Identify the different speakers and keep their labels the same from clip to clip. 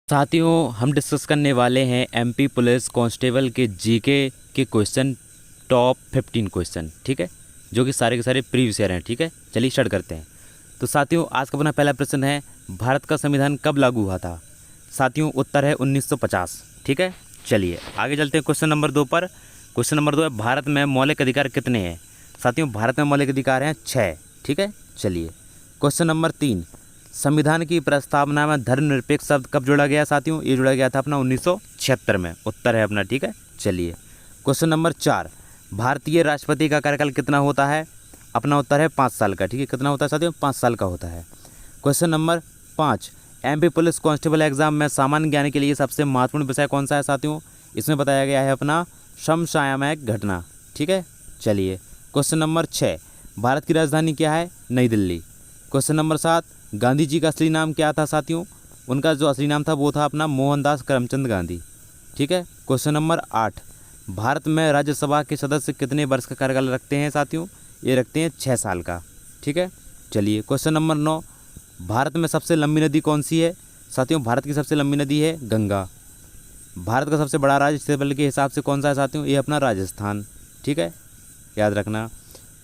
Speaker 1: साथियों, हम डिस्कस करने वाले हैं एमपी पुलिस कांस्टेबल के जीके के क्वेश्चन, टॉप 15 क्वेश्चन, ठीक है, जो कि सारे के सारे प्रीवियस ईयर हैं। ठीक है, चलिए स्टार्ट करते हैं। तो साथियों, आज का अपना पहला प्रश्न है, भारत का संविधान कब लागू हुआ था? साथियों, उत्तर है 1950। ठीक है, चलिए आगे चलते हैं क्वेश्चन नंबर 2 पर। क्वेश्चन नंबर 2 है, भारत में मौलिक अधिकार कितने हैं? साथियों, भारत में मौलिक अधिकार हैं 6। ठीक है, चलिए क्वेश्चन नंबर 3, संविधान की प्रस्तावना में धर्मनिरपेक्ष शब्द कब जोड़ा गया? साथियों, ये जोड़ा गया था अपना 1976 में। उत्तर है अपना। ठीक है, चलिए क्वेश्चन नंबर 4, भारतीय राष्ट्रपति का कार्यकाल कितना होता है? अपना उत्तर है 5 साल का। ठीक है, कितना होता है साथियों? 5 साल का होता है। Question number 5, MP police constable exam में सामान्य ज्ञान के लिए सबसे महत्वपूर्ण विषय कौन सा है? साथियों, इसमें बताया गया है अपना समसामयिक घटना। ठीक है, चलिए क्वेश्चन नंबर 6, भारत की राजधानी क्या है? नई दिल्ली। क्वेश्चन नंबर 7, गांधी जी का असली नाम क्या था? साथियों, उनका जो असली नाम था वो था अपना मोहनदास करमचंद गांधी। ठीक है, क्वेश्चन नंबर 8, भारत में राज्यसभा के सदस्य कितने वर्ष का कार्यकाल रखते हैं? साथियों, ये रखते हैं 6 साल का। ठीक है, चलिए क्वेश्चन नंबर 9, भारत में सबसे लंबी नदी कौन सी है? साथियों, भारत की सबसे लंबी नदी है गंगा। भारत का सबसे बड़ा राज्य क्षेत्रफल के हिसाब से कौन सा है? साथियों, ये अपना राजस्थान। ठीक है, याद रखना।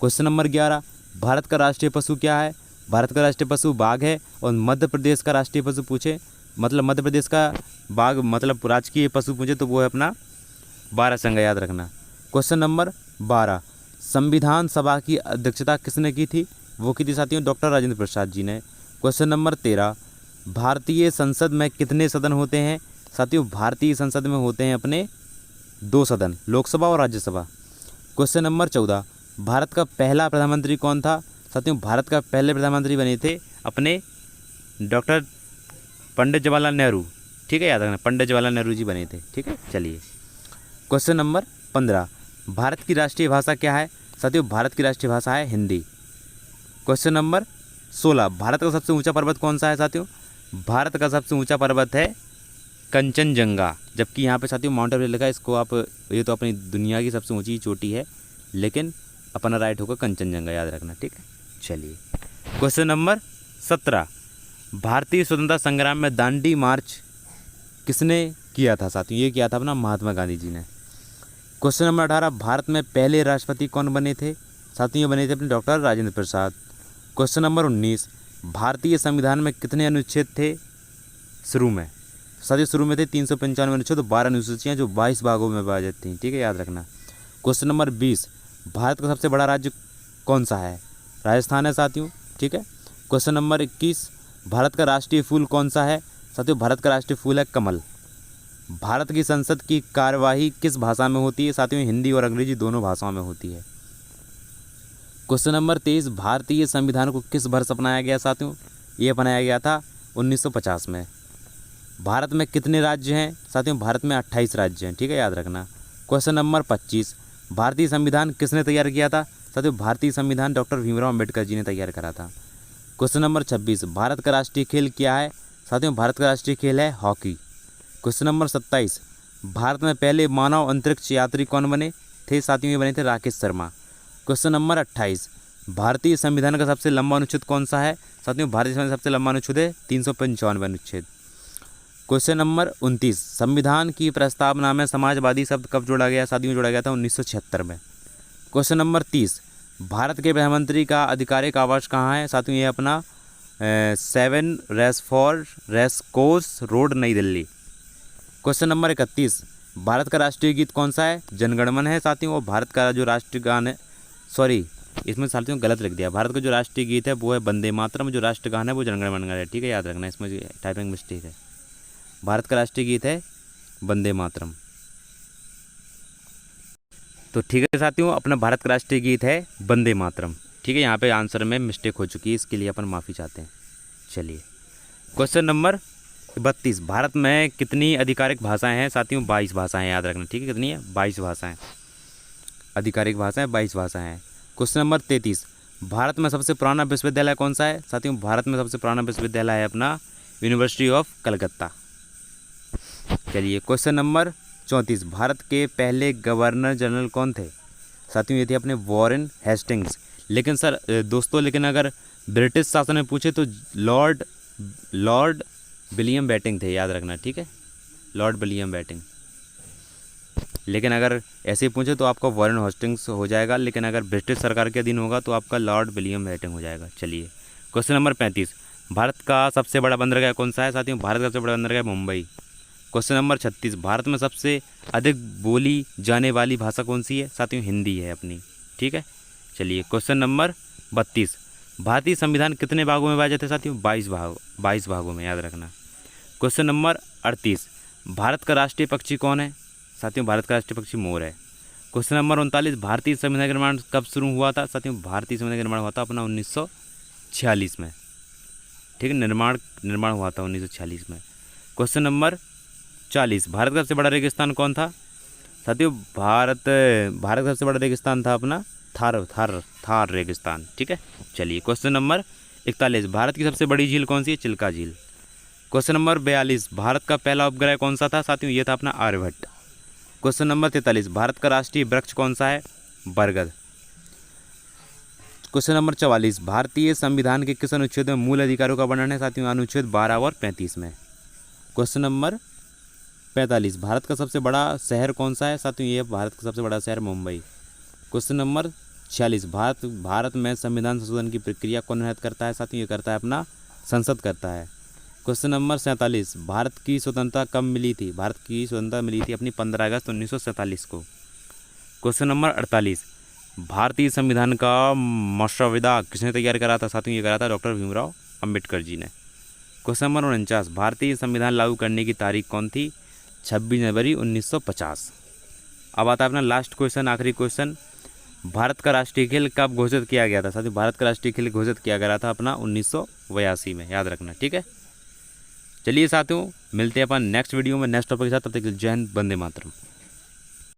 Speaker 1: क्वेश्चन नंबर 11, भारत का राष्ट्रीय पशु क्या है? भारत का राष्ट्रीय पशु बाघ है। और मध्य प्रदेश का राष्ट्रीय पशु पूछे, मतलब मध्य प्रदेश का बाघ मतलब राजकीय पशु पूछे तो वो है अपना बारहसिंगा। याद रखना। क्वेश्चन नंबर 12, संविधान सभा की अध्यक्षता किसने की थी? वो की थी साथियों डॉक्टर राजेंद्र प्रसाद जी ने। क्वेश्चन नंबर 13, भारतीय संसद में कितने सदन होते हैं? साथियों, भारतीय संसद में होते हैं अपने 2 सदन, लोकसभा और राज्यसभा। क्वेश्चन नंबर 14, भारत का पहला प्रधानमंत्री कौन था? साथियों, भारत का पहले प्रधानमंत्री बने थे अपने डॉक्टर पंडित जवाहरलाल नेहरू। ठीक है, याद रखना, पंडित जवाहरलाल नेहरू जी बने थे। ठीक है, चलिए क्वेश्चन नंबर 15, भारत की राष्ट्रीय भाषा क्या है? साथियों, भारत की राष्ट्रीय भाषा है हिंदी। क्वेश्चन नंबर 16, भारत का सबसे ऊंचा पर्वत कौन सा है? साथियों, भारत का सबसे ऊंचा पर्वत है कंचनजंगा। जबकि यहाँ पे साथियों माउंट एवरेस्ट लिखा है, इसको आप, ये तो अपनी दुनिया की सबसे ऊंची चोटी है, लेकिन अपना राइट होगा कंचनजंगा। याद रखना। ठीक है, चलिए क्वेश्चन नंबर 17, भारतीय स्वतंत्रता संग्राम में दांडी मार्च किसने किया था? साथियों, ये किया था अपना महात्मा गांधी जी ने। क्वेश्चन नंबर 18, भारत में पहले राष्ट्रपति कौन बने थे? साथियों, ये बने थे अपने doctor Rajendra Prasad. Question number 19, भारतीय संविधान में कितने अनुच्छेद थे शुरू में? साथियों, शुरू में थे 395 अनुच्छेद, 12 अनुसूचियाँ जो 22 भागों में विभाजित थी। ठीक है, याद रखना। क्वेश्चन नंबर 20, भारत का सबसे बड़ा राज्य कौन सा है? राजस्थान है साथियों। ठीक है, क्वेश्चन नंबर 21, भारत का राष्ट्रीय फूल कौन सा है? साथियों, भारत का राष्ट्रीय फूल है कमल। भारत की संसद की कार्यवाही किस भाषा में होती है? साथियों, हिंदी और अंग्रेजी दोनों भाषाओं में होती है। क्वेश्चन नंबर 23, भारतीय संविधान को किस वर्ष अपनाया गया? साथियों, ये अपनाया गया था 1950 में। भारत में कितने राज्य हैं? साथियों, भारत में 28 राज्य हैं। ठीक है, याद रखना। क्वेश्चन नंबर 25, भारतीय संविधान किसने तैयार किया था? साथियों, भारतीय संविधान डॉक्टर भीमराव अंबेडकर जी ने तैयार करा था। क्वेश्चन नंबर 26, भारत का राष्ट्रीय खेल क्या है? साथियों, भारत का राष्ट्रीय खेल है हॉकी। क्वेश्चन नंबर 27, भारत में पहले मानव अंतरिक्ष यात्री कौन बने थे? साथियों, ये बने थे राकेश शर्मा। क्वेश्चन नंबर 28, भारतीय संविधान का सबसे लंबा अनुच्छेद कौन सा है? साथियों, भारतीय संविधान का सबसे लंबा अनुच्छेद है 395 अनुच्छेद। क्वेश्चन नंबर 29, संविधान की प्रस्तावना में समाजवादी शब्द कब जोड़ा गया? साथियों, जोड़ा गया था 1976 में। क्वेश्चन नंबर 30, भारत के प्रधानमंत्री का आधिकारिक आवास कहाँ है? साथियों, ये अपना 7 रेसकोर्स रोड, नई दिल्ली। क्वेश्चन नंबर 31, भारत का राष्ट्रीय गीत कौन सा है? जनगणमन है साथियों। और भारत का जो राष्ट्रीय गान है, सॉरी इसमें साथियों गलत लिख दिया, भारत का जो राष्ट्रीय गीत है वो है वंदे मातरम, जो राष्ट्र गान है वो जनगणमन है। ठीक है, याद रखना, इसमें टाइपिंग मिस्टेक है। भारत का राष्ट्रीय गीत है वंदे मातरम। तो ठीक है साथियों, अपना भारत का राष्ट्रीय गीत है वंदे मातरम। ठीक है, यहाँ पे आंसर में मिस्टेक हो चुकी है, इसके लिए अपन माफ़ी चाहते हैं। चलिए क्वेश्चन नंबर 32, भारत में कितनी आधिकारिक भाषाएं हैं? साथियों, 22 भाषाएं। याद रखना। ठीक है, कितनी है? 22 भाषाएं, आधिकारिक भाषाएं 22 भाषाएं हैं। क्वेश्चन नंबर 33, भारत में सबसे पुराना विश्वविद्यालय कौन सा है? साथियों, भारत में सबसे पुराना विश्वविद्यालय है अपना यूनिवर्सिटी ऑफ कलकत्ता। चलिए क्वेश्चन नंबर 34, भारत के पहले गवर्नर जनरल कौन थे? साथियों, ये थे अपने वॉरेन हेस्टिंग्स। लेकिन लेकिन अगर ब्रिटिश शासन में पूछे तो लॉर्ड विलियम बेंटिंक थे, याद रखना, ठीक है, लॉर्ड विलियम बेंटिंक। लेकिन अगर ऐसे पूछे तो आपका वॉरेन हेस्टिंग्स हो जाएगा, लेकिन अगर ब्रिटिश सरकार के अधीन होगा तो आपका लॉर्ड विलियम बेंटिंक हो जाएगा। चलिए क्वेश्चन नंबर 35, भारत का सबसे बड़ा बंदरगाह कौन सा है साथियों? भारत का सबसे बड़ा बंदरगाह मुंबई। क्वेश्चन नंबर 36, भारत में सबसे अधिक बोली जाने वाली भाषा कौन सी है साथियों? हिंदी है अपनी, ठीक है। चलिए क्वेश्चन नंबर 32, भारतीय संविधान कितने भागों में विभाजित है साथियों? 22 भागों में, याद रखना। क्वेश्चन नंबर 38, भारत का राष्ट्रीय पक्षी कौन है साथियों? भारत का राष्ट्रीय पक्षी मोर है। क्वेश्चन नंबर 39, भारतीय संविधान का निर्माण कब शुरू हुआ था साथियों? भारतीय संविधान का निर्माण हुआ था अपना 1946 में, ठीक है, निर्माण हुआ था 1946 में। क्वेश्चन नंबर 40, भारत का सबसे बड़ा रेगिस्तान कौन था साथियों? भारत का सबसे बड़ा रेगिस्तान था अपना थार रेगिस्तान, ठीक है। चलिए क्वेश्चन नंबर 41, भारत की सबसे बड़ी झील कौन सी है? चिल्का झील। क्वेश्चन नंबर 42, भारत का पहला उपग्रह कौन सा था साथियों? ये था अपना आर्यभट्ट। क्वेश्चन नंबर 43, भारत का राष्ट्रीय वृक्ष कौन सा है? बरगद। क्वेश्चन नंबर 44, भारतीय संविधान के किस अनुच्छेद में मूल अधिकारों का वर्णन है साथियों? अनुच्छेद 12 और 35 में। क्वेश्चन नंबर 45, भारत का सबसे बड़ा शहर कौन सा है साथियों? ये भारत का सबसे बड़ा शहर मुंबई। क्वेश्चन नंबर 46, भारत में संविधान संशोधन की प्रक्रिया कौन निर्धारित करता है साथियों? ये करता है अपना संसद करता है। क्वेश्चन नंबर 47, भारत की स्वतंत्रता कब मिली थी? भारत की स्वतंत्रता मिली थी अपनी 15 अगस्त 1947 को। क्वेश्चन नंबर 48, भारतीय संविधान का मसौदा किसने तैयार करा था साथियों? ये करा था डॉक्टर भीमराव अंबेडकर जी ने। क्वेश्चन नंबर 49, भारतीय संविधान लागू करने की तारीख कौन थी? 26 जनवरी 1950। अब आता है अपना लास्ट क्वेश्चन, आखिरी क्वेश्चन, भारत का राष्ट्रीय खेल कब घोषित किया गया था साथियों? भारत का राष्ट्रीय खेल घोषित किया गया था अपना 1982 में, याद रखना, ठीक है। चलिए साथियों, मिलते हैं अपन नेक्स्ट वीडियो में नेक्स्ट टॉपिक के साथ, तब तक जय हिंद, वंदे मातरम।